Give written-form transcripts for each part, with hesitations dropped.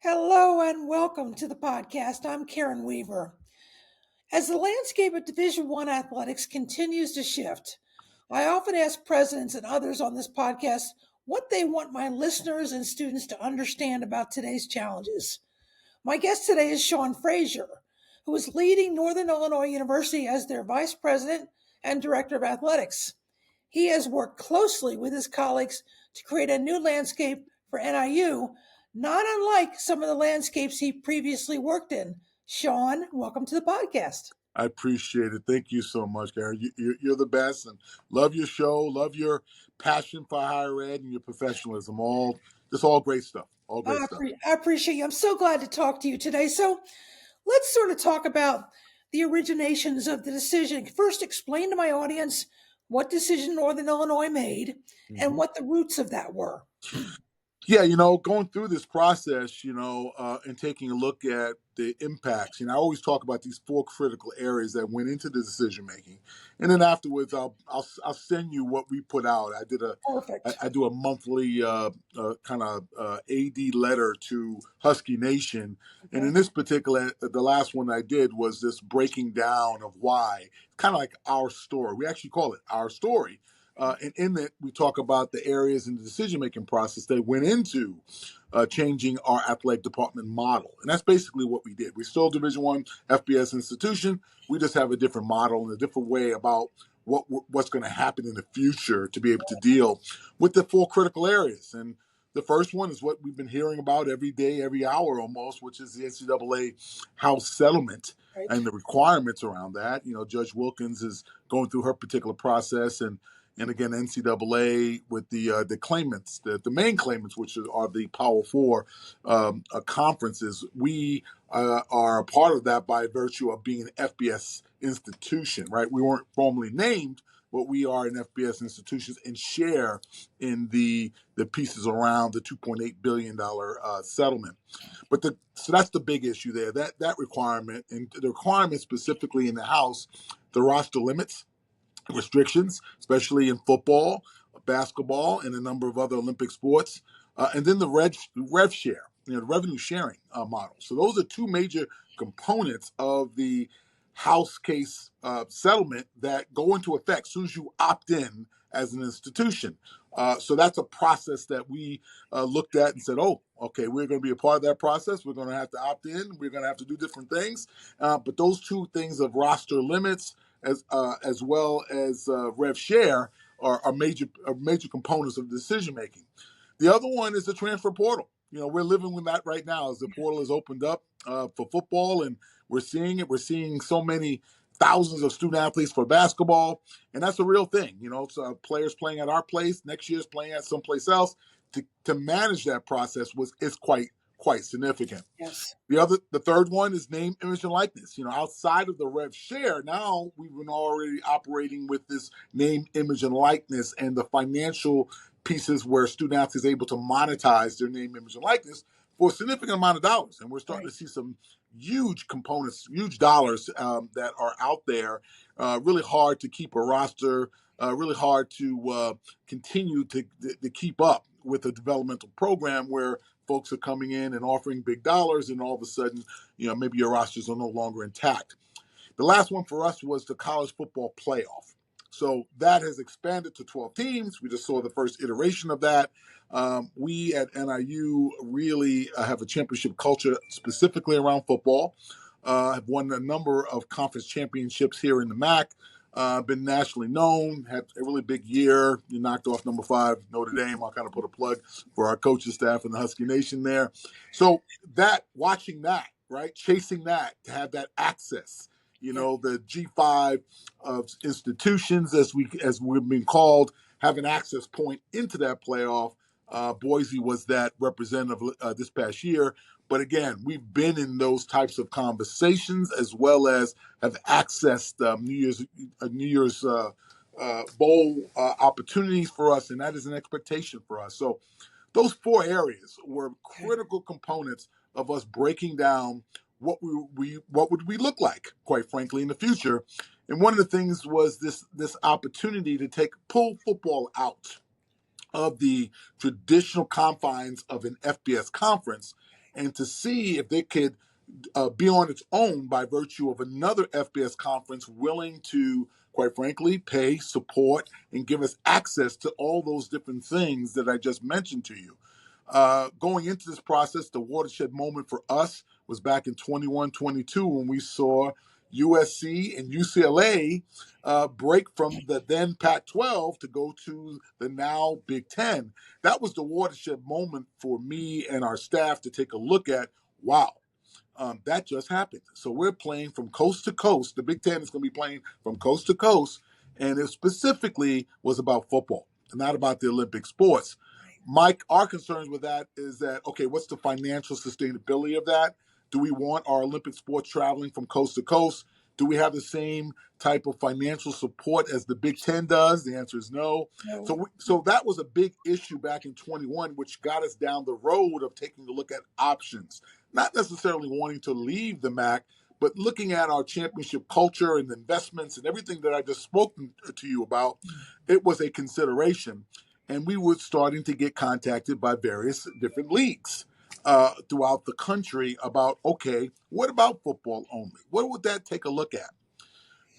Hello and welcome to the podcast. I'm Karen Weaver. As the landscape of Division One athletics continues to shift, I often ask presidents and others on this podcast what they want my listeners and students to understand about today's challenges. My guest today is Sean Frazier, who is leading Northern Illinois University as their vice president and director of athletics. He has worked closely with his colleagues to create a new landscape for NIU, not unlike some of the landscapes he previously worked in. Sean, welcome to the podcast. I appreciate it. Thank you so much, Gary. You're the best, and love your show. Love your passion for higher ed and your professionalism. All great stuff. All great stuff. I appreciate you. I'm so glad to talk to you today. So let's sort of talk about the originations of the decision. First, explain to my audience what decision Northern Illinois made and what the roots of that were. Yeah, going through this process, and taking a look at the impacts. I always talk about these four critical areas that went into the decision making, and then afterwards, I'll send you what we put out. Perfect. I do a monthly kind of AD letter to Husky Nation, and in this particular, the last one I did was this breaking down of why. It's kind of like our story. We actually call it our story. And in it, we talk about the areas in the decision-making process that went into changing our athletic department model. And that's basically what we did. We're still a Division I FBS institution. We just have a different model and a different way about what's going to happen in the future to be able to deal with the four critical areas. And the first one is what we've been hearing about every day, every hour almost, which is the NCAA House settlement. Right. And the requirements around that. Judge Wilkins is going through her particular process, and again, NCAA with the claimants, the main claimants, which are the Power Four conferences. We are a part of that by virtue of being an FBS institution, right? We weren't formally named, but we are an FBS institution and share in the pieces around the $2.8 billion settlement. But so that's the big issue there. That requirement, and the requirement specifically in the House, the roster limits, restrictions, especially in football, basketball, and a number of other Olympic sports, and then the rev share, the revenue sharing model. So those are two major components of the House case settlement that go into effect as soon as you opt in as an institution. So that's a process that we looked at and said, oh, okay, we're going to be a part of that process. We're going to have to opt in. We're going to have to do different things. But those two things of roster limits as well as rev share are major components of decision making. The other one is the transfer portal. We're living with that right now as the portal is opened up for football, and we're seeing it. We're seeing so many thousands of student athletes for basketball, and that's a real thing. It's players playing at our place, next year's playing at someplace else. To manage that process is quite significant. Yes. The third one is name, image, and likeness. Outside of the rev share, now we've been already operating with this name, image, and likeness, and the financial pieces where student athletes are able to monetize their name, image, and likeness for a significant amount of dollars. And we're starting to see some huge components, huge dollars that are out there. Really hard to keep a roster, really hard to continue to keep up with a developmental program where folks are coming in and offering big dollars, and all of a sudden, maybe your rosters are no longer intact. The last one for us was the college football playoff. So that has expanded to 12 teams. We just saw the first iteration of that. We at NIU really have a championship culture specifically around football. Have won a number of conference championships here in the MAC. Been nationally known, had a really big year. You knocked off number 5, Notre Dame. I'll kind of put a plug for our coaching staff and the Husky Nation there. So watching that, right, chasing that, to have that access, the G5 of institutions, as we've been called, have an access point into that playoff. Boise was that representative this past year. But again, we've been in those types of conversations as well as have accessed New Year's bowl opportunities for us, and that is an expectation for us. So those 4 areas were critical components of us breaking down what would we look like, quite frankly, in the future. And one of the things was this opportunity to pull football out of the traditional confines of an FBS conference and to see if they could be on its own by virtue of another FBS conference willing to, quite frankly, pay, support, and give us access to all those different things that I just mentioned to you. Going into this process, the watershed moment for us was back in 21-22 when we saw USC and UCLA break from the then Pac-12 to go to the now Big Ten. That was the watershed moment for me and our staff to take a look at, wow, that just happened. So we're playing from coast to coast. The Big Ten is going to be playing from coast to coast, and it specifically was about football, not about the Olympic sports. Mike, our concerns with that is that, okay, what's the financial sustainability of that? Do we want our Olympic sports traveling from coast to coast? Do we have the same type of financial support as the Big Ten does? The answer is no. No. So that was a big issue back in 21, which got us down the road of taking a look at options. Not necessarily wanting to leave the MAC, but looking at our championship culture and investments and everything that I just spoken to you about, it was a consideration. And we were starting to get contacted by various different leagues throughout the country about, okay, what about football only? What would that take a look at?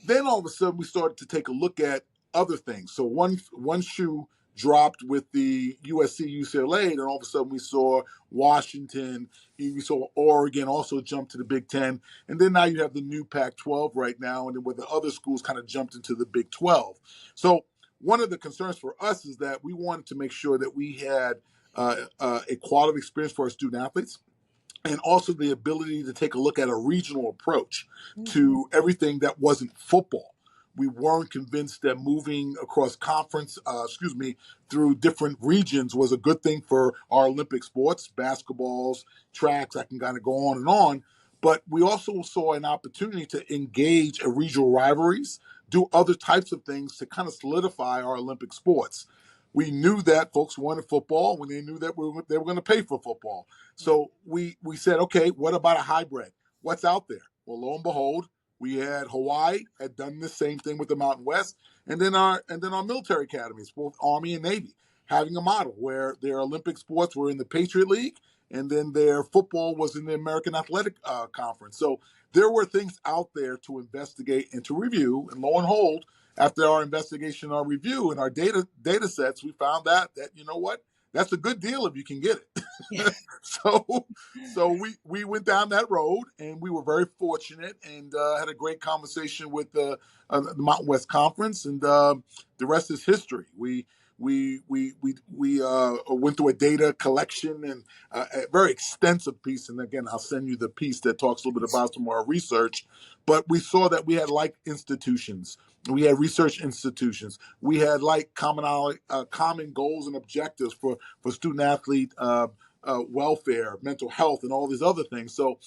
Then all of a sudden we started to take a look at other things. So one shoe dropped with the USC UCLA, and all of a sudden we saw Washington, we saw Oregon also jump to the Big Ten, and then now you have the new Pac-12 right now, and then where the other schools kind of jumped into the Big 12. So one of the concerns for us is that we wanted to make sure that we had a quality experience for our student athletes, and also the ability to take a look at a regional approach to everything that wasn't football. We weren't convinced that moving across through different regions was a good thing for our Olympic sports, basketballs, tracks. I can kind of go on and on. But we also saw an opportunity to engage in regional rivalries, do other types of things to kind of solidify our Olympic sports. We knew that folks wanted football when they knew that they were going to pay for football. So we said, okay, what about a hybrid? What's out there? Well, lo and behold, we had Hawaii had done the same thing with the Mountain West, and then our military academies, both Army and Navy, having a model where their Olympic sports were in the Patriot League, and then their football was in the American Athletic Conference. So there were things out there to investigate and to review, and lo and behold, after our investigation, our review, and our data sets, we found that you know what, that's a good deal if you can get it. Yeah. So we went down that road, and we were very fortunate, and had a great conversation with the Mountain West Conference, and the rest is history. We went through a data collection and a very extensive piece, and again, I'll send you the piece that talks a little bit about some of our research. But we saw that we had like institutions. We had research institutions. We had like common goals and objectives for student athlete welfare, mental health, and all these other things. So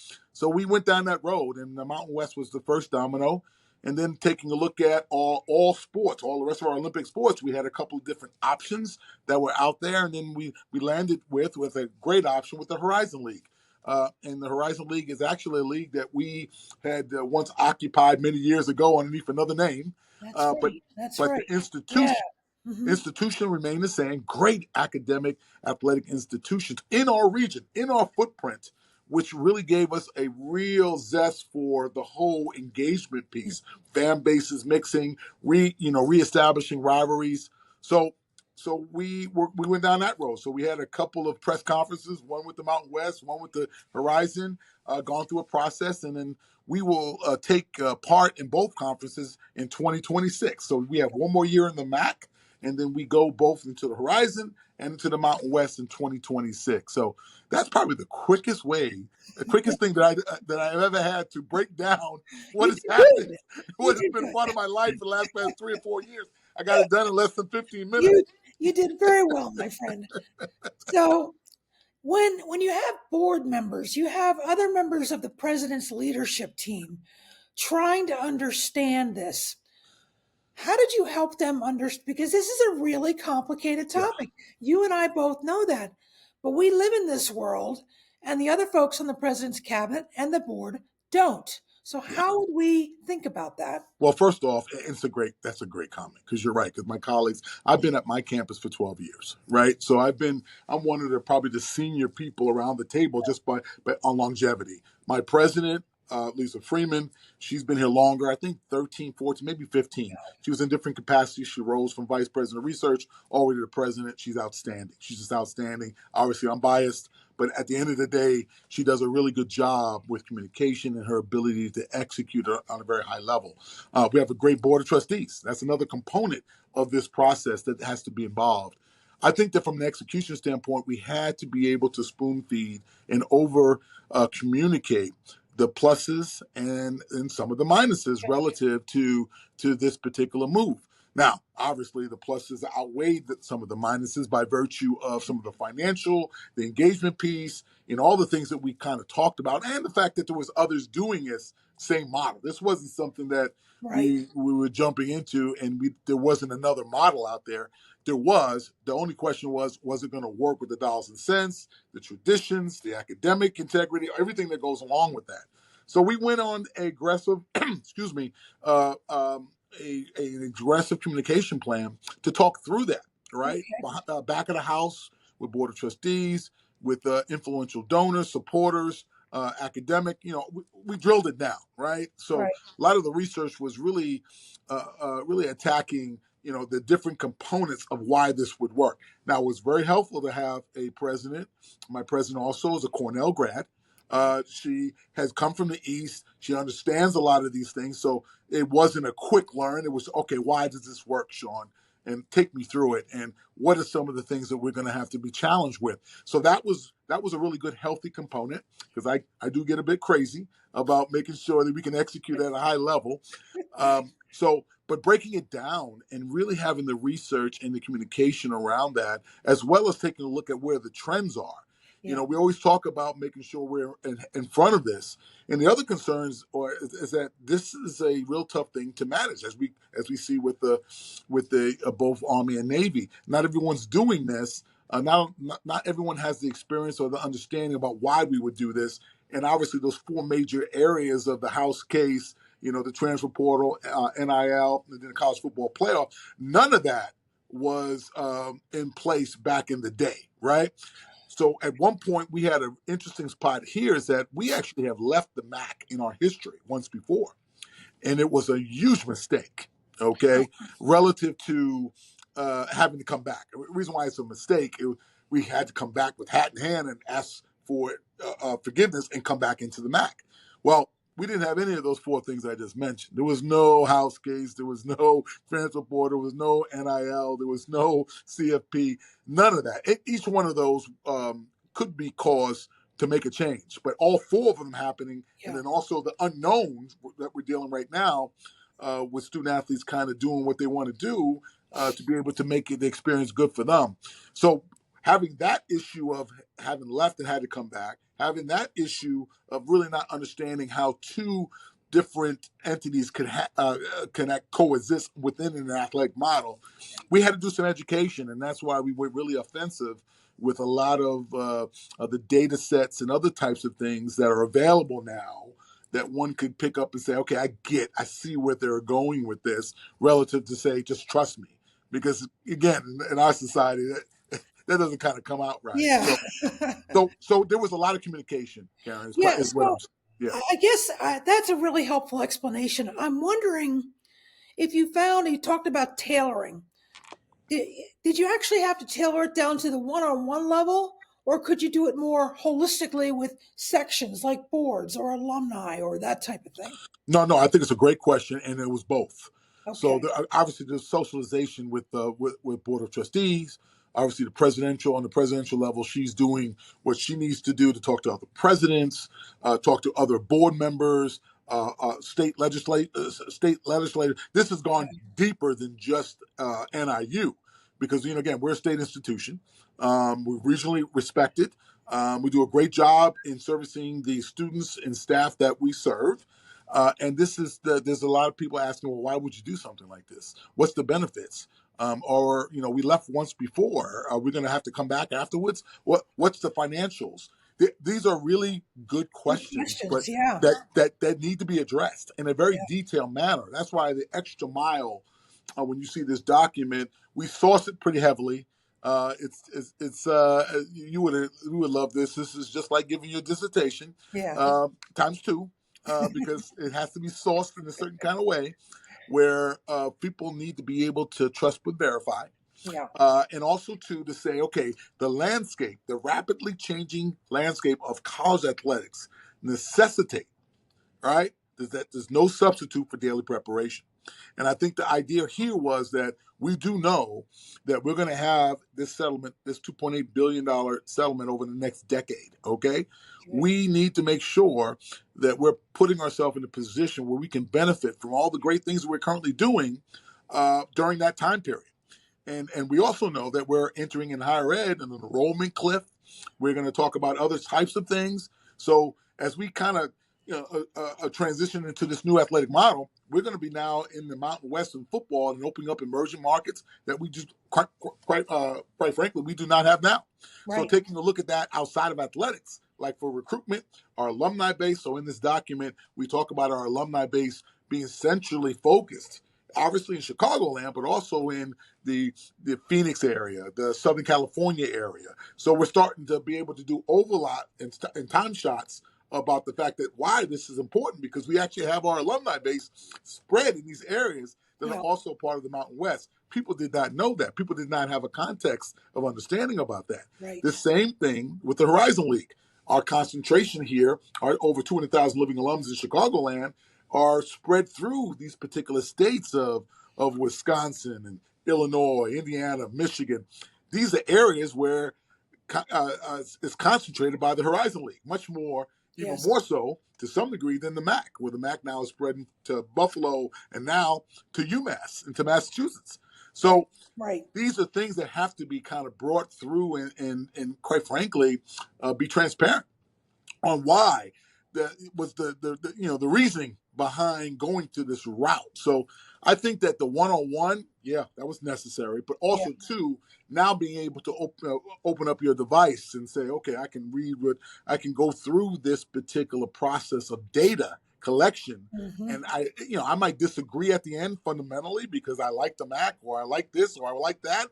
we went down that road, and the Mountain West was the first domino. And then taking a look at all sports, all the rest of our Olympic sports, we had a couple of different options that were out there, and then we landed with a great option with the Horizon League. And the Horizon League is actually a league that we had once occupied many years ago underneath another name. That's right. That's But right. the Yeah. Mm-hmm. institution remained the same. Great academic, athletic institutions in our region, in our footprint, which really gave us a real zest for the whole engagement piece. Fan bases mixing, reestablishing rivalries. So we went down that road. So we had a couple of press conferences, one with the Mountain West, one with the Horizon, gone through a process, and then we will take part in both conferences in 2026. So we have one more year in the MAC, and then we go both into the Horizon and into the Mountain West in 2026. So that's probably the quickest thing that I've ever had to break down what You has did happened, good. You what has did been good. part of my life for the past 3 or 4 years. I got it done in less than 15 minutes. You you did very well, my friend. So when you have board members, you have other members of the president's leadership team trying to understand this. How did you help them understand? Because this is a really complicated Yeah. topic. You and I both know that, but we live in this world, and the other folks on the president's cabinet and the board don't. So how would we think about that? Well, first off, that's a great comment because you're right. Because my colleagues, I've been at my campus for 12 years, right? So I'm one of the probably the senior people around the table just by on longevity. My president, Lisa Freeman, she's been here longer. I think 13, 14, maybe 15. She was in different capacities. She rose from vice president of research all the way to the president. She's outstanding. She's just outstanding. Obviously, I'm biased, but at the end of the day, she does a really good job with communication and her ability to execute on a very high level. We have a great board of trustees. That's another component of this process that has to be involved. I think that from an execution standpoint, we had to be able to spoon feed and over communicate the pluses and some of the minuses relative to this particular move. Now, obviously, the pluses outweighed some of the minuses by virtue of some of the financial, the engagement piece, and all the things that we kind of talked about, and the fact that there was others doing this same model. This wasn't something that Right. we were jumping into, and there wasn't another model out there. There was. The only question was it going to work with the dollars and cents, the traditions, the academic integrity, everything that goes along with that. So we went on aggressive, excuse me, an aggressive communication plan to talk through that, right? Back of the house with board of trustees, with influential donors, supporters, academic, we drilled it down, right? So Right. a lot of the research was really, really attacking, the different components of why this would work. Now, it was very helpful to have a president. My president also is a Cornell grad. She has come from the East. She understands a lot of these things. So it wasn't a quick learn. It was, okay, why does this work, Sean? And take me through it. And what are some of the things that we're going to have to be challenged with? So that was a really good, healthy component because I do get a bit crazy about making sure that we can execute at a high level. But breaking it down and really having the research and the communication around that, as well as taking a look at where the trends are. Yeah. We always talk about making sure we're in front of this. And the other concerns is that this is a real tough thing to manage, as we see with the both Army and Navy. Not everyone's doing this. Not everyone has the experience or the understanding about why we would do this. And obviously, those four major areas of the House case, the transfer portal, NIL, and then the college football playoff, none of that was in place back in the day, right? So at one point, we had an interesting spot here is that we actually have left the MAC in our history once before. And it was a huge mistake, okay, relative to having to come back. The reason why it's a mistake, we had to come back with hat in hand and ask for forgiveness and come back into the MAC. Well, we didn't have any of those four things I just mentioned. There was no House case. There was no transfer board. There was no NIL. There was no CFP. None of that. Each one of those could be cause to make a change. But all four of them happening, and then also the unknowns that we're dealing right now with student athletes kind of doing what they want to do to be able to make the experience good for them. So having that issue of having left and had to come back, having that issue of really not understanding how two different entities can coexist within an athletic model, we had to do some education, and that's why we were really offensive with a lot of the data sets and other types of things that are available now that one could pick up and say, okay, I see where they're going with this relative to say, just trust me. Because again, in our society, that doesn't kind of come out right. Yeah. So there was a lot of communication, Karen. Yeah. Is what I'm So saying. Yeah. I guess that's a really helpful explanation. I'm wondering if you talked about tailoring. Did you actually have to tailor it down to the one-on-one level, or could you do it more holistically with sections like boards or alumni or that type of thing? No, I think it's a great question, and it was both. So Okay. obviously, there's socialization with board of trustees. Obviously, on the presidential level, she's doing what she needs to do to talk to other presidents, talk to other board members, state legislators. This has gone deeper than just NIU, because again, we're a state institution. We're regionally respected. We do a great job in servicing the students and staff that we serve. And there's a lot of people asking, well, why would you do something like this? What's the benefits? Or we left once before. Are we going to have to come back afterwards? What's the financials? These are really good Good questions, but questions. Yeah. that need to be addressed in a very Yeah. detailed manner. That's why the extra mile, when you see this document, we source it pretty heavily. You would love this. This is just like giving you a dissertation, Yeah. times two, because it has to be sourced in a certain kind of way, where people need to be able to trust but verify. Yeah. And also to say, okay, the landscape, the rapidly changing landscape of college athletics necessitate, right? There's no substitute for daily preparation. And I think the idea here was that we do know that we're going to have this settlement, this $2.8 billion settlement over the next decade, okay? Yeah. We need to make sure that we're putting ourselves in a position where we can benefit from all the great things that we're currently doing during that time period. And we also know that we're entering in higher ed an enrollment cliff. We're going to talk about other types of things. So as we kind of transition into this new athletic model, we're going to be now in the Mountain West in football and opening up emerging markets that we just quite frankly we do not have now. So Right. taking a look at that outside of athletics, like for recruitment, our alumni base. So in this document, we talk about our alumni base being centrally focused, obviously in Chicagoland, but also in the Phoenix area, the Southern California area. So we're starting to be able to do overlap and time shots about the fact that why this is important, because we actually have our alumni base spread in these areas that are Yeah. also part of the Mountain West. People did not know that. People did not have a context of understanding about that. Right. The same thing with the Horizon League. Our concentration here, our over 200,000 living alums in Chicagoland, are spread through these particular states of Wisconsin and Illinois, Indiana, Michigan. These are areas where it's concentrated by the Horizon League, much more, even Yes. more so to some degree than the MAC, where the MAC now is spreading to Buffalo and now to UMass and to Massachusetts. Right. So Right. these are things that have to be kind of brought through and quite frankly, be transparent on why that was the reasoning behind going to this route. So I think that the one-on-one, yeah, that was necessary, but Yeah. also too, now being able to open up your device and say, okay, I can go through this particular process of data collection. Hmm. And I might disagree at the end fundamentally because I like the Mac or I like this or I like that.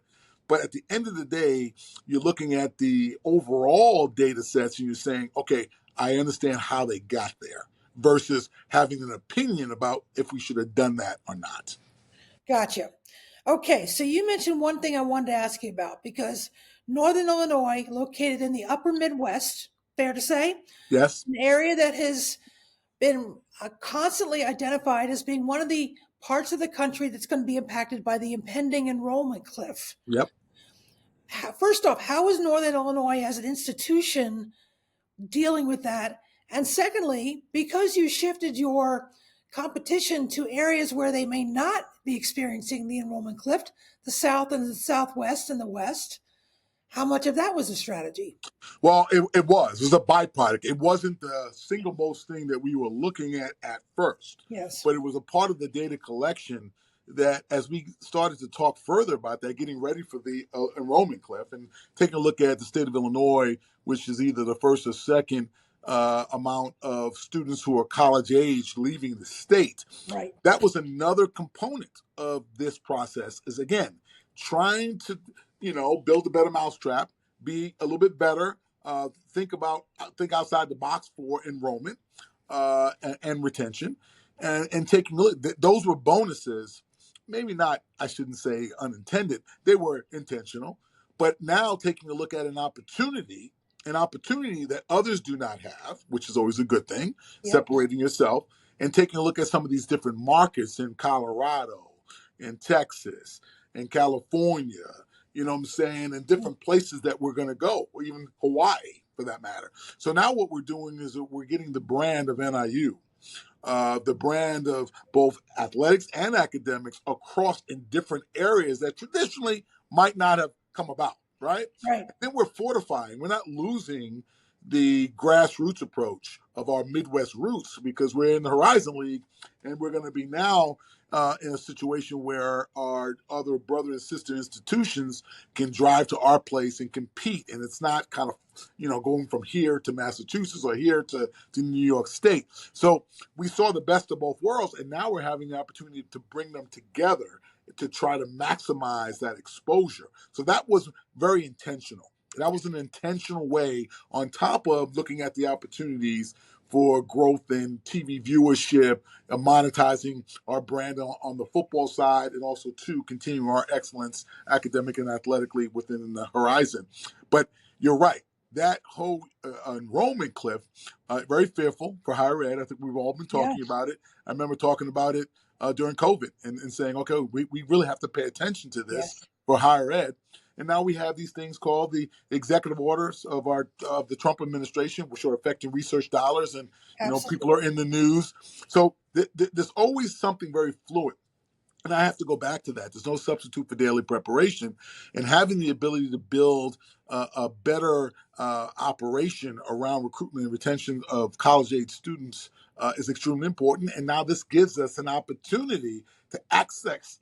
But at the end of the day, you're looking at the overall data sets and you're saying, okay, I understand how they got there versus having an opinion about if we should have done that or not. Gotcha. Okay, so you mentioned one thing I wanted to ask you about because Northern Illinois, located in the upper Midwest, fair to say, Yes? an area that has been constantly identified as being one of the parts of the country that's going to be impacted by the impending enrollment cliff. Yep. First off, how is Northern Illinois as an institution dealing with that? And secondly, because you shifted your competition to areas where they may not be experiencing the enrollment cliff, the South and the Southwest and the West, how much of that was a strategy? Well, it was a byproduct. It wasn't the single most thing that we were looking at first, Yes. but it was a part of the data collection that as we started to talk further about that, getting ready for the enrollment cliff and taking a look at the state of Illinois, which is either the first or second amount of students who are college age leaving the state. Right. That was another component of this process is again trying to build a better mousetrap, be a little bit better, think outside the box for enrollment and retention, and taking a look. Those were bonuses, maybe not, I shouldn't say unintended, they were intentional, but now taking a look at an opportunity that others do not have, which is always a good thing, Yep. separating yourself and taking a look at some of these different markets in Colorado, in Texas, in California, you know what I'm saying, and different places that we're going to go, or even Hawaii for that matter. So now what we're doing is that we're getting the brand of NIU, the brand of both athletics and academics across in different areas that traditionally might not have come about, right? Right. And then we're fortifying. We're not losing the grassroots approach of our Midwest roots, because we're in the Horizon League, and we're going to be now in a situation where our other brother and sister institutions can drive to our place and compete. And it's not kind of, going from here to Massachusetts or here to New York State. So we saw the best of both worlds, and now we're having the opportunity to bring them together to try to maximize that exposure. So that was very intentional. That was an intentional way, on top of looking at the opportunities for growth in TV viewership, monetizing our brand on the football side, and also to continuing our excellence academic and athletically within the Horizon. But you're right. That whole enrollment cliff, very fearful for higher ed. I think we've all been Yeah. talking about it. I remember talking about it during COVID and saying, okay, we really have to pay attention to this Yes. for higher ed. And now we have these things called the executive orders of the Trump administration, which are affecting research dollars, and people Absolutely. are in the news. So there's always something very fluid. And I have to go back to that. There's no substitute for daily preparation, and having the ability to build a better operation around recruitment and retention of college-age students is extremely important. And now this gives us an opportunity to access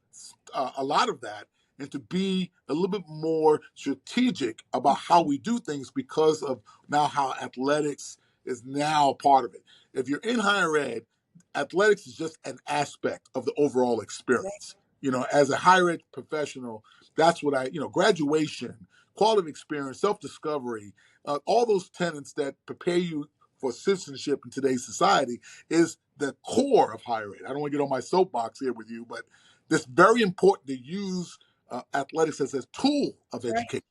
a lot of that and to be a little bit more strategic about how we do things, because of now how athletics is now a part of it. If you're in higher ed, athletics is just an aspect of the overall experience. As a higher ed professional, that's what graduation, quality of experience, self-discovery, all those tenets that prepare you for citizenship in today's society is the core of higher ed. I don't want to get on my soapbox here with you, but it's very important to use athletics as a tool of Right. education.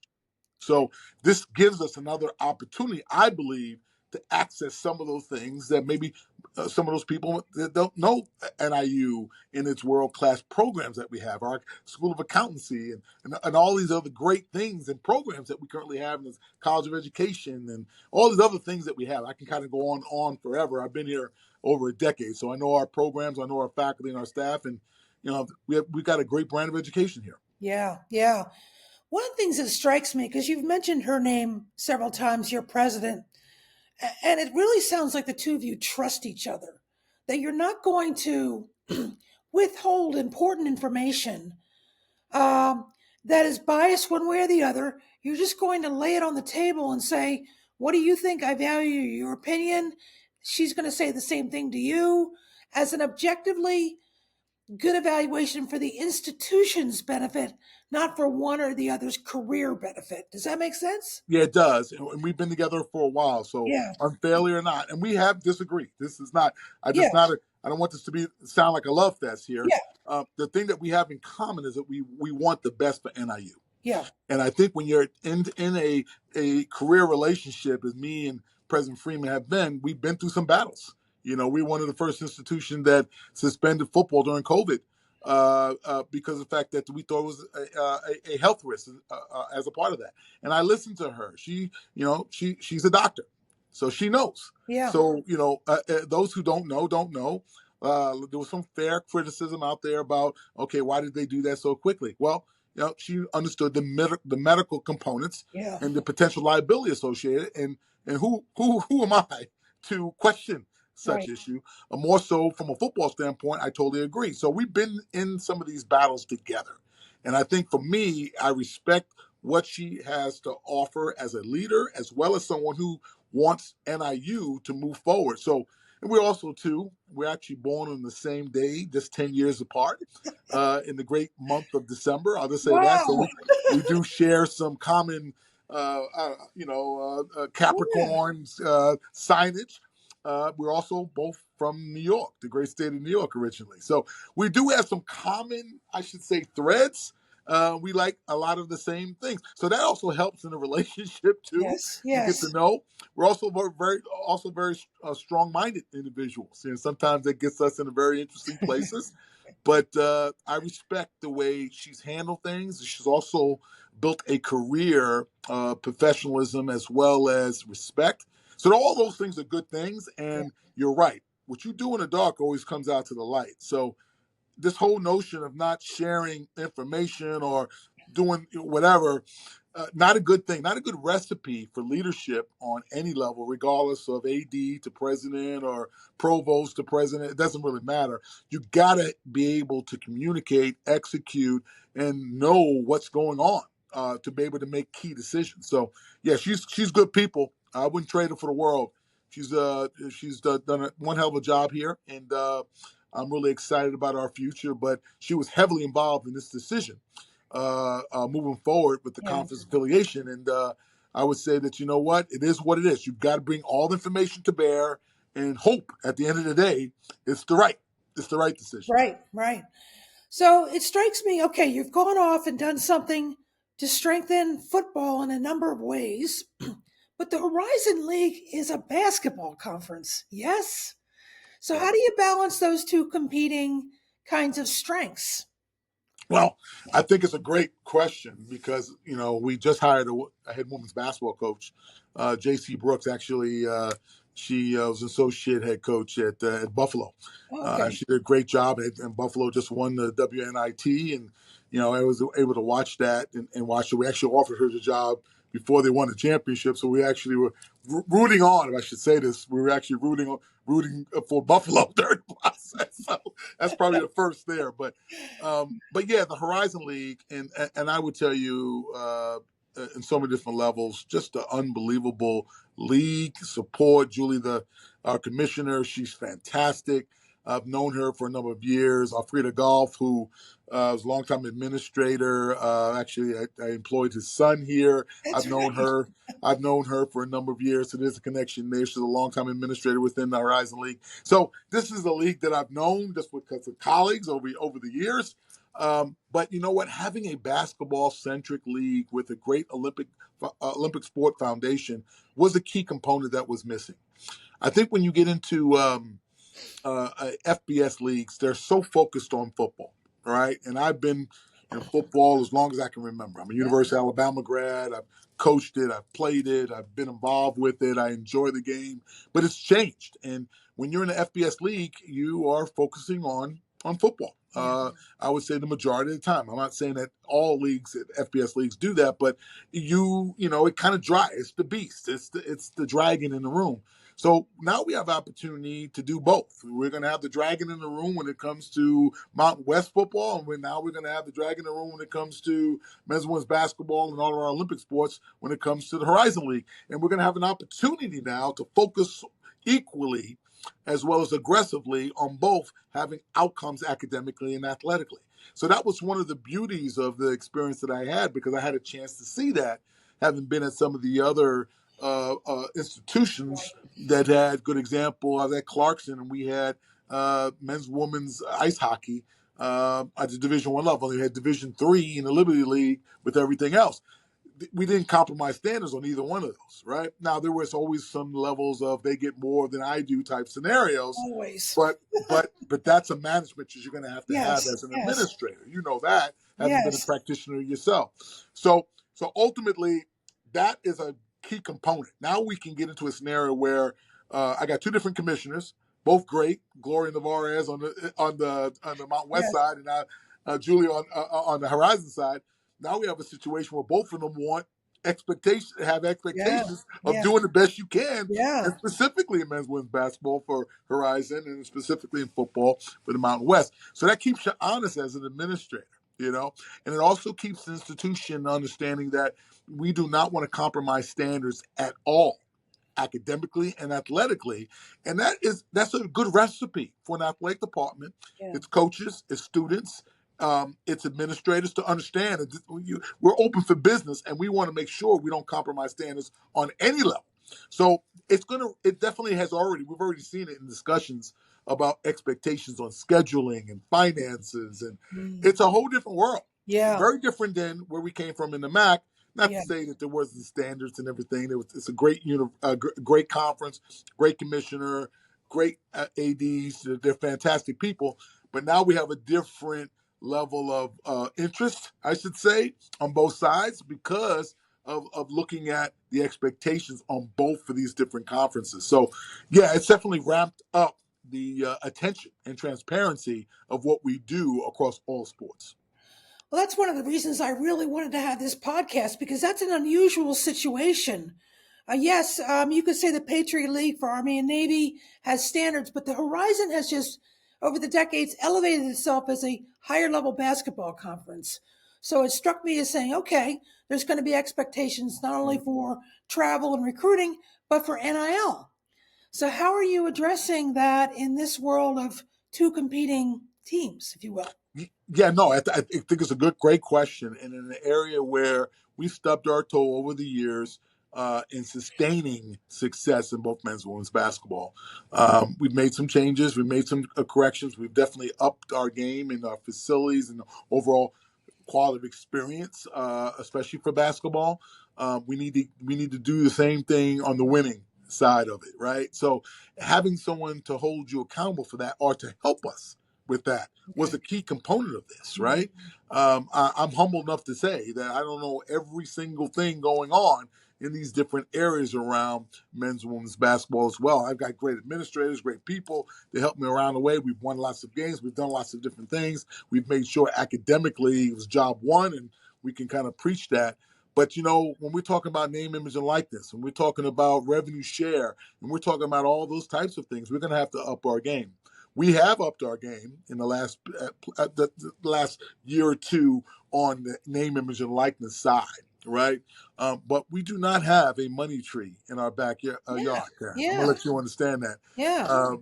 So this gives us another opportunity, I believe, to access some of those things that maybe some of those people that don't know NIU in its world-class programs that we have, our School of Accountancy, and all these other great things and programs that we currently have in the College of Education, and all these other things that we have. I can kind of go on forever. I've been here over a decade, so I know our programs, I know our faculty and our staff, and we've got a great brand of education here. Yeah. Yeah. One of the things that strikes me, because you've mentioned her name several times, your president, and it really sounds like the two of you trust each other, that you're not going to withhold important information um, that is biased one way or the other. You're just going to lay it on the table and say, what do you think? I value your opinion. She's going to say the same thing to you as an objectively good evaluation for the institution's benefit, not for one or the other's career benefit. Does that make sense? Yeah, it does. And we've been together for a while, so Yeah. unfairly or not. And we have disagreed. This is not, Yes. I don't want this to sound like a love fest here. Yeah. The thing that we have in common is that we want the best for NIU. Yeah. And I think when you're in a career relationship, as me and President Freeman have been, we've been through some battles. We're one of the first institutions that suspended football during COVID because of the fact that we thought it was a health risk as a part of that. And I listened to her. She's a doctor, so she knows. Yeah. So those who don't know don't know. There was some fair criticism out there about, okay, why did they do that so quickly? Well, she understood the medical components Yeah. and the potential liability associated, and who am I to question such Right. issue? More so from a football standpoint, I totally agree. So we've been in some of these battles together, and I think for me, I respect what she has to offer as a leader, as well as someone who wants NIU to move forward. So. And we're actually born on the same day, just 10 years apart, in the great month of December. I'll just say that. So Wow. we do share some common, Yeah. Capricorn signage. We're also both from New York, the great state of New York originally. So we do have some common, I should say, threads. We like a lot of the same things. So that also helps in a relationship too. Yes. You get to Yes. know. We're also very strong-minded individuals, and sometimes that gets us into very interesting places. But I respect the way she's handled things. She's also built a career, professionalism, as well as respect. So all those things are good things. Yeah. And you're right. What you do in the dark always comes out to the light. So this whole notion of not sharing information or doing whatever, not a good thing, not a good recipe for leadership on any level, regardless of AD to president or provost to president. It doesn't really matter. You got to be able to communicate, execute, and know what's going on to be able to make key decisions. So, yeah, she's good people. I wouldn't trade her for the world. She's done one hell of a job here, and I'm really excited about our future. But she was heavily involved in this decision moving forward with the Yeah. conference affiliation. And I would say that, you know what it is. You've got to bring all the information to bear and hope at the end of the day it's the right decision. Right, right. So it strikes me, okay, you've gone off and done something to strengthen football in a number of ways, but the Horizon League is a basketball conference, yes? So how do you balance those two competing kinds of strengths? Well, I think it's a great question because we just hired a head women's basketball coach, J.C. Brooks. Actually, she was associate head coach at Buffalo. Okay. She did a great job, and Buffalo just won the WNIT, and I was able to watch that and watch it. We actually offered her the job before they won the championship, so we actually were rooting on. If I should say this, we were actually rooting for Buffalo during the process. So that's probably the first there, but yeah, the Horizon League, and I would tell you, in so many different levels, just an unbelievable league support. Julie, our commissioner, she's fantastic. I've known her for a number of years. Alfreda Golf, who was a longtime administrator. Actually, I employed his son here. That's I've known right. her. I've known her for a number of years, so there's a connection there. She's a longtime administrator within the Horizon League. So this is a league that I've known just because of colleagues over the years. But you know what? Having a basketball-centric league with a great Olympic sport foundation was a key component that was missing. I think when you get into FBS leagues, they're so focused on football, right? And I've been in football as long as I can remember. I'm a Yeah, University of Alabama grad. I've coached it. I've played it. I've been involved with it. I enjoy the game, but it's changed. And when you're in the FBS league, you are focusing on football. yeah, I would say the majority of the time. I'm not saying that all leagues, FBS leagues, do that, but it kind of dry. It's the beast. It's the dragon in the room. So now we have opportunity to do both. We're going to have the dragon in the room when it comes to Mountain West football, and we're going to have the dragon in the room when it comes to men's and women's basketball and all of our Olympic sports when it comes to the Horizon League. And we're going to have an opportunity now to focus equally as well as aggressively on both having outcomes academically and athletically. So that was one of the beauties of the experience that I had because I had a chance to see that, having been at some of the other institutions that had good example. I was at Clarkson, and we had men's, women's ice hockey at the Division I level. They had Division III in the Liberty League with everything else. We didn't compromise standards on either one of those, right? Now, there was always some levels of they get more than I do type scenarios, always. but that's a management that you're going to have Yes, as an yes, administrator. You know that, having been a yes, practitioner yourself. So ultimately, that is a key component. Now we can get into a scenario where I got two different commissioners, both great. Gloria Navarez on the Mount West yes, side, and Julie on the Horizon side. Now we have a situation where both of them have yeah, expectations of yeah, doing the best you can, yeah, and specifically in men's women's basketball for Horizon, and specifically in football for the Mountain West. So that keeps you honest as an administrator, and it also keeps the institution understanding that we do not want to compromise standards at all, academically and athletically. And that's a good recipe for an athletic department. yeah, It's coaches, it's students, it's administrators to understand that we're open for business and we want to make sure we don't compromise standards on any level. So it definitely we've already seen it in discussions about expectations on scheduling and finances, and mm, it's a whole different world, yeah, very different than where we came from in the MAC. Not to yeah, say that there wasn't standards and everything. It's a great conference, great commissioner, great ads. They're fantastic people. But now we have a different level of interest, I should say, on both sides because of looking at the expectations on both of these different conferences. So, yeah, it's definitely ramped up the attention and transparency of what we do across all sports. Well, that's one of the reasons I really wanted to have this podcast because that's an unusual situation. Yes, you could say the Patriot League for Army and Navy has standards, but the Horizon has just, over the decades, elevated itself as a higher level basketball conference. So it struck me as saying, okay, there's going to be expectations not only for travel and recruiting, but for NIL. So, how are you addressing that in this world of two competing teams, if you will? Yeah, no, I think it's a great question, and in an area where we stubbed our toe over the years in sustaining success in both men's and women's basketball. We've made some changes, we've made some corrections, we've definitely upped our game in our facilities and overall quality of experience, especially for basketball. We need to do the same thing on the winning side of it, right? So having someone to hold you accountable for that or to help us with that was Okay. a key component of this, right? I'm humble enough to say that I don't know every single thing going on in these different areas around men's and women's basketball as well. I've got great administrators, great people to help me around the way. We've won lots of games. We've done lots of different things. We've made sure academically it was job one, and we can kind of preach that. But when we're talking about name, image, and likeness, and we're talking about revenue share, and we're talking about all those types of things, we're going to have to up our game. We have upped our game in the last year or two on the name, image, and likeness side, right? But we do not have a money tree in our backyard, Yeah. Karen. I'm gonna Yeah. let you understand that, Yeah.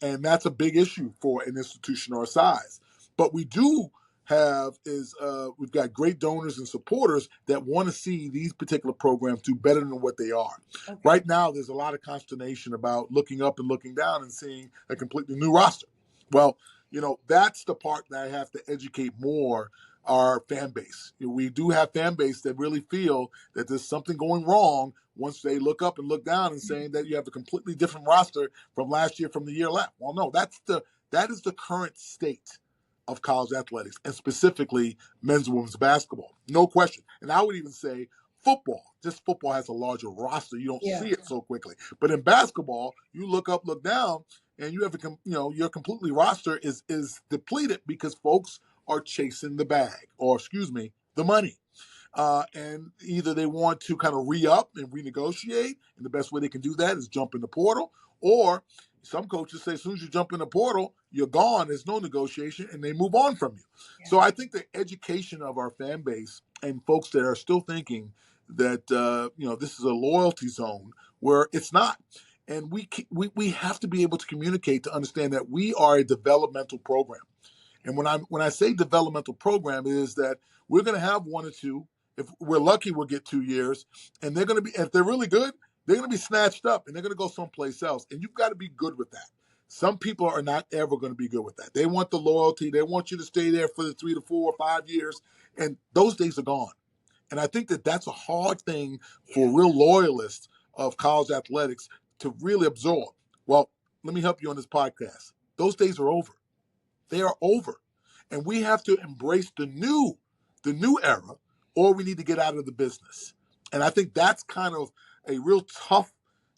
and that's a big issue for an institution our size. But we do have is we've got great donors and supporters that want to see these particular programs do better than what they are. Okay. Right now, there's a lot of consternation about looking up and looking down and seeing a completely new roster. Well, that's the part that I have to educate more our fan base. We do have fan base that really feel that there's something going wrong once they look up and look down and saying that you have a completely different roster from last year, from the year left. Well, no, that is the current state of college athletics, and specifically men's and women's basketball. No question. And I would even say football. Just football has a larger roster. You don't Yeah. see it so quickly. But in basketball, you look up, look down, and you have your completely roster is depleted because folks are chasing the bag, or excuse me, the money. And either they want to kind of re-up and renegotiate, and the best way they can do that is jump in the portal, or some coaches say as soon as you jump in the portal, you're gone. There's no negotiation, and they move on from you. Yeah. So I think the education of our fan base and folks that are still thinking that this is a loyalty zone where it's not. And we have to be able to communicate to understand that we are a developmental program. And when I say developmental program, it is that we're going to have one or two. If we're lucky, we'll get 2 years, and they're going to be. If they're really good, they're going to be snatched up, and they're going to go someplace else. And you've got to be good with that. Some people are not ever going to be good with that. They want the loyalty. They want you to stay there for the 3 to 4 or 5 years, and those days are gone. And I think that that's a hard thing for Yeah. real loyalists of college athletics to really absorb. Well, let me help you on this podcast. Those days are over. They are over. And we have to embrace the new era, or we need to get out of the business. And I think that's kind of a real tough,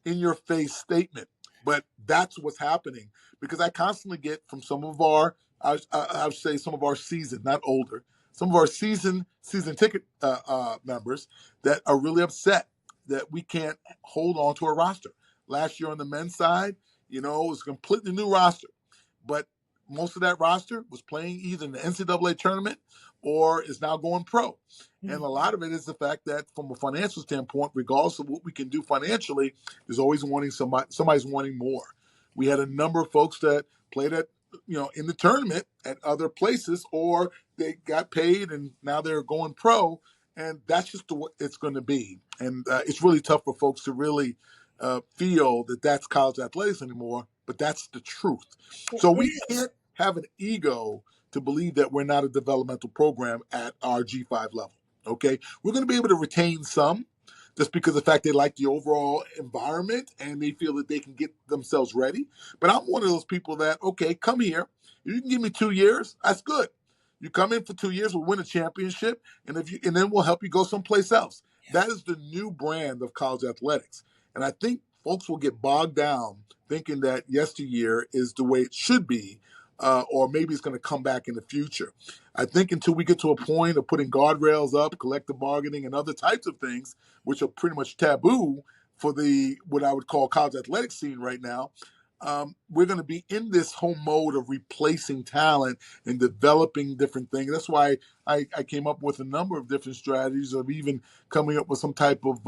in your face statement. But that's what's happening because I constantly get from some of I would say some of our seasoned, not older, some of our season ticket members that are really upset that we can't hold on to a roster. Last year on the men's side, it was a completely new roster, but most of that roster was playing either in the NCAA tournament or is now going pro. And a Mhm. lot of it is the fact that from a financial standpoint, regardless of what we can do financially, there's always wanting somebody's wanting more. We had a number of folks that played in the tournament at other places, or they got paid and now they're going pro. And that's just what it's going to be. And it's really tough for folks to really feel that that's college athletics anymore, but that's the truth. It So we is. can't have an ego to believe that we're not a developmental program at our G5 level. Okay, we're going to be able to retain some just because of the fact they like the overall environment and they feel that they can get themselves ready. But I'm one of those people that, okay, come here. If you can give me 2 years, that's good. You come in for 2 years, we'll win a championship, and then we'll help you go someplace else. That is the new brand of college athletics. And I think folks will get bogged down thinking that yesteryear is the way it should be, or maybe it's going to come back in the future. I think until we get to a point of putting guardrails up, collective bargaining, and other types of things, which are pretty much taboo for the what I would call college athletics scene right now, we're going to be in this whole mode of replacing talent and developing different things. That's why I came up with a number of different strategies of even coming up with some type of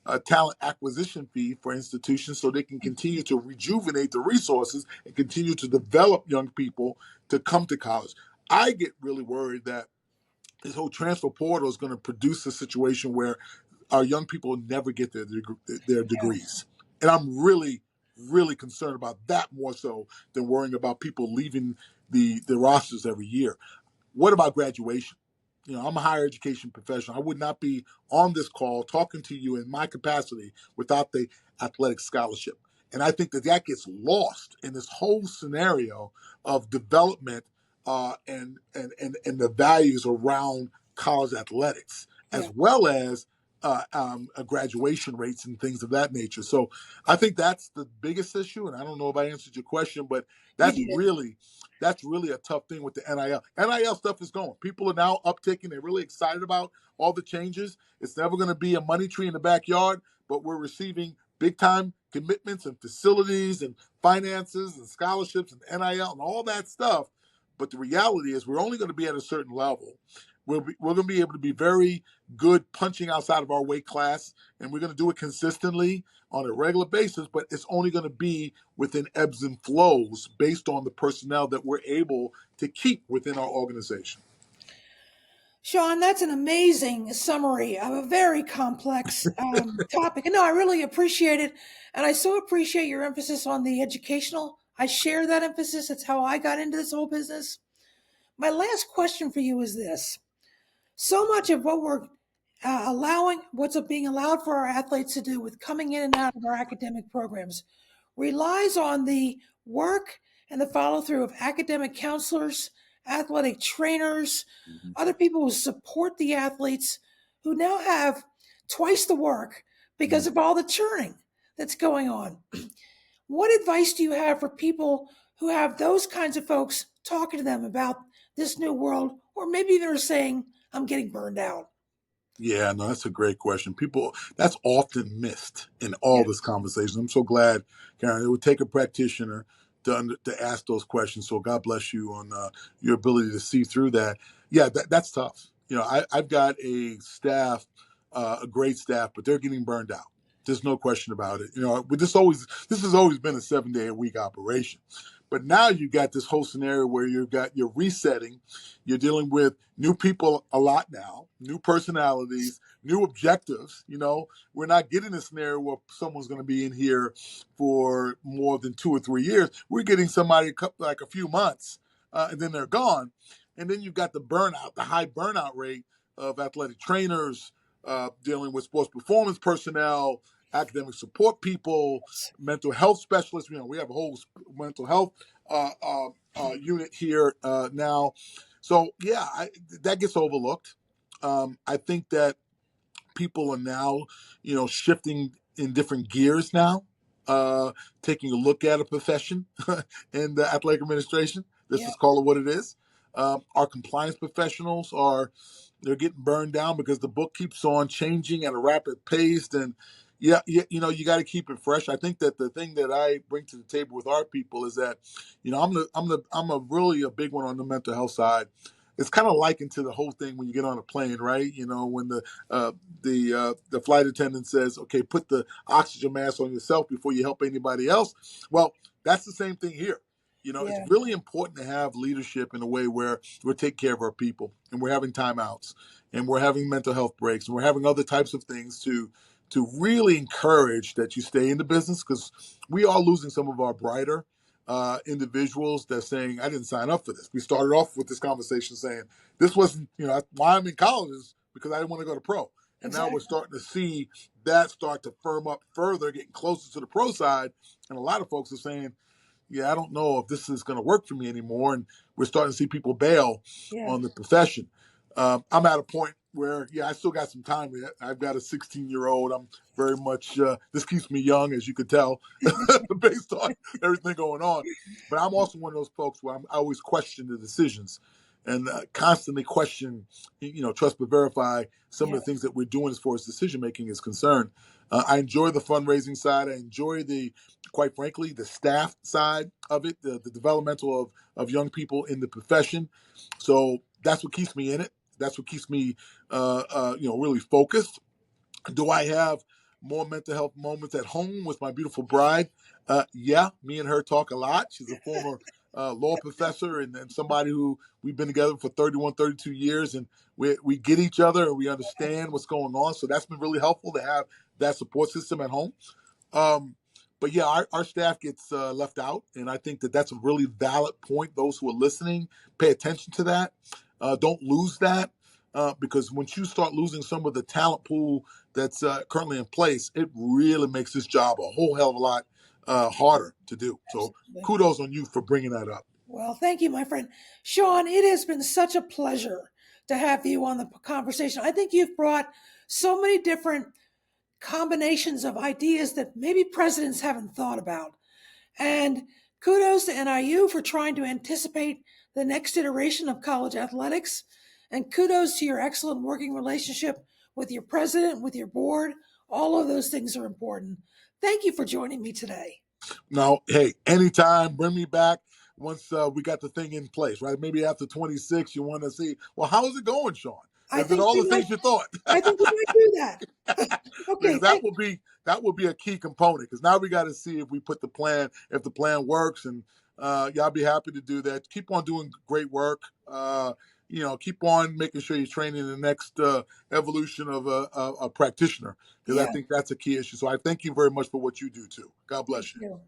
a talent acquisition fee for institutions so they can continue to rejuvenate the resources and continue to develop young people to come to college. I get really worried that this whole transfer portal is going to produce a situation where our young people never get their degrees. And I'm really, really concerned about that more so than worrying about people leaving the rosters every year. What about graduation? I'm a higher education professional. I would not be on this call talking to you in my capacity without the athletic scholarship. And I think that gets lost in this whole scenario of development and the values around college athletics, Yeah. as well as graduation rates and things of that nature. So I think that's the biggest issue. And I don't know if I answered your question, but You that's did. really that's really a tough thing with the NIL. NIL stuff is going. People are now uptaking. They're really excited about all the changes. It's never going to be a money tree in the backyard, but we're receiving big time commitments and facilities and finances and scholarships and NIL and all that stuff. But the reality is we're only going to be at a certain level. We're going to be able to be very good punching outside of our weight class, and we're going to do it consistently on a regular basis, but it's only going to be within ebbs and flows based on the personnel that we're able to keep within our organization. Sean, that's an amazing summary of a very complex topic. And no, I really appreciate it. And I so appreciate your emphasis on the educational. I share that emphasis. It's how I got into this whole business. My last question for you is this. So much of what we're what's being allowed for our athletes to do with coming in and out of our academic programs relies on the work and the follow through of academic counselors, athletic trainers, Mm-hmm. other people who support the athletes who now have twice the work because of all the churning that's going on. What advice do you have for people who have those kinds of folks talking to them about this new world, or maybe they're saying, I'm getting burned out? Yeah, no, that's a great question. That's often missed in Yeah. all this conversation. I'm so glad, Karen. It would take a practitioner to ask those questions. So God bless you on your ability to see through that. Yeah, that's tough. I've got a staff, a great staff, but they're getting burned out. There's no question about it. But this has always been a 7-day-a-week operation. But now you got this whole scenario where you're resetting, you're dealing with new people a lot now, new personalities, new objectives. We're not getting a scenario where someone's going to be in here for more than 2 or 3 years. We're getting somebody like a few months, and then they're gone. And then you've got the high burnout rate of athletic trainers, dealing with sports performance personnel, academic support people, mental health specialists. We have a whole mental health unit here now. So yeah, that gets overlooked. I think that people are now, shifting in different gears now, taking a look at a profession in the athletic administration. Let's Yeah. just call it what it is. Our compliance professionals they're getting burned down because the book keeps on changing at a rapid pace, and yeah, you got to keep it fresh. I think that the thing that I bring to the table with our people is that, I'm a really a big one on the mental health side. It's kind of likened to the whole thing when you get on a plane, right? When the flight attendant says, "Okay, put the oxygen mask on yourself before you help anybody else." Well, that's the same thing here. It's Yeah. really important to have leadership in a way where we're taking care of our people and we're having timeouts and we're having mental health breaks and we're having other types of things to really encourage that you stay in the business, because we are losing some of our brighter individuals that are saying, I didn't sign up for this. We started off with this conversation saying this wasn't, why I'm in college is because I didn't want to go to pro. And now we're Exactly. starting to see that start to firm up further, getting closer to the pro side. And a lot of folks are saying, yeah, I don't know if this is going to work for me anymore. And we're starting to see people bail Yeah. on the profession. I'm at a point where, yeah, I still got some time yet. I've got a 16-year-old. I'm very much, this keeps me young, as you could tell, based on everything going on. But I'm also one of those folks where I always question the decisions and constantly question, trust but verify some of the things that we're doing as far as decision making is concerned. I enjoy the fundraising side. I enjoy quite frankly, the staff side of it, the developmental of young people in the profession. So that's what keeps me in it. That's what keeps me, really focused. Do I have more mental health moments at home with my beautiful bride? Yeah, me and her talk a lot. She's a former law professor and somebody who we've been together for 31, 32 years, and we get each other and we understand what's going on. So that's been really helpful to have that support system at home. Um, but yeah, our staff gets left out, and I think that that's a really valid point. Those who are listening, pay attention to that. Don't lose that, because once you start losing some of the talent pool that's currently in place, it really makes this job a whole hell of a lot harder to do. So Absolutely. kudos on you for bringing that up. Well, thank you, my friend. Sean, it has been such a pleasure to have you on the conversation. I think you've brought so many different combinations of ideas that maybe presidents haven't thought about. And kudos to NIU for trying to anticipate the next iteration of college athletics. And kudos to your excellent working relationship with your president, with your board. All of those things are important. Thank you for joining me today. No, hey, anytime, bring me back once we got the thing in place, right? Maybe after 26, you want to see, well, how is it going, Sean? I Is it think all we the might things you thought? I think we might do that. Okay, Because that will be a key component. Because now we got to see if we put if the plan works, and y'all be happy to do that. Keep on doing great work. Keep on making sure you're training the next evolution of a practitioner, because I yeah, think that's a key issue. So I thank you very much for what you do too. God thank bless you. you.